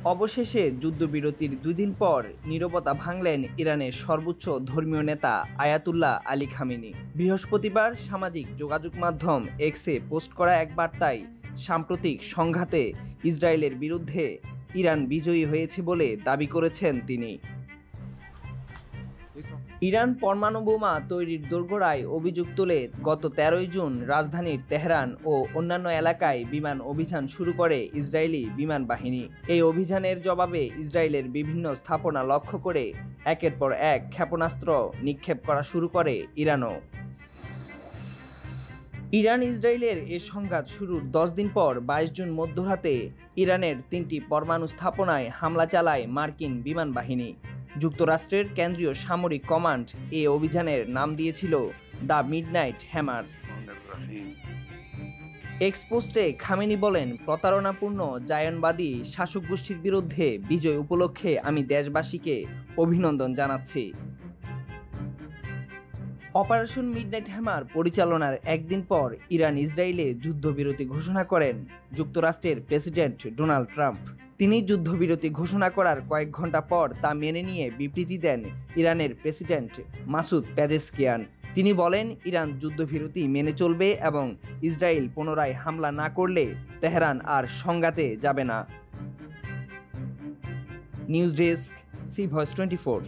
অবশেষে যুদ্ধবিরতির ২ দিন পর নীরবতা ভাঙলেন ইরানের সর্বোচ্চ ধর্মীয় নেতা আয়াতুল্লাহ আলী খামেনি। বৃহস্পতিবার সামাজিক যোগাযোগ মাধ্যম এক্সে পোস্ট করা এক বার্তায় সাম্প্রতিক সংঘাতে ইসরায়েলের বিরুদ্ধে ইরান বিজয়ী হয়েছে বলে দাবি করেছেন তিনি। ইরান পরমাণু বোমা তৈরির দোরগোড়ায় অভিযোগ তুলে গত ১৩ জুন রাজধানীর তেহরান ও অন্যান্য এলাকায় বিমান অভিযান শুরু করে ইসরায়েলি বিমান বাহিনী। এই অভিযানের জবাবে ইসরায়েলের বিভিন্ন স্থাপনা লক্ষ্য করে একের পর এক ক্ষেপণাস্ত্র নিক্ষেপ করা শুরু করে ইরানও। ইরান ইসরায়েলের এ সংঘাত শুরুর ১০ দিন পর ২২ জুন মধ্যরাতে ইরানের ৩টি পরমাণু স্থাপনায় হামলা চালায় মার্কিন বিমান বাহিনী। যুক্তরাষ্ট্রের কেন্দ্রীয় সামরিক কমান্ড এই অভিযানের নাম দিয়েছিল দ্য মিডনাইট হ্যামার। এক্সপোস্টে খামেনি বলেন, প্রতারণাপূর্ণ জায়নবাদী শাসক গোষ্ঠীর বিরুদ্ধে বিজয় উপলক্ষে আমি দেশবাসীকে অভিনন্দন জানাচ্ছি। অপারেশন মিডনাইট হ্যামার পরিচালনার একদিন পর ইরান ইসরায়েলে যুদ্ধবিরতি ঘোষণা করেন যুক্তরাষ্ট্রের প্রেসিডেন্ট ডোনাল্ড ট্রাম্প। তিনি যুদ্ধবিরতি ঘোষণা করার কয়েক ঘন্টা পর তা মেনে নিয়ে বিবৃতি দেন ইরানের প্রেসিডেন্ট মাসুদ পেজেশকিয়ান। তিনি বলেন, ইরান যুদ্ধবিরতি মেনে চলবে এবং ইসরায়েল পুনরায় হামলা না করলে তেহরান আর সংঘাতে যাবে না। News desk, C Voice 24।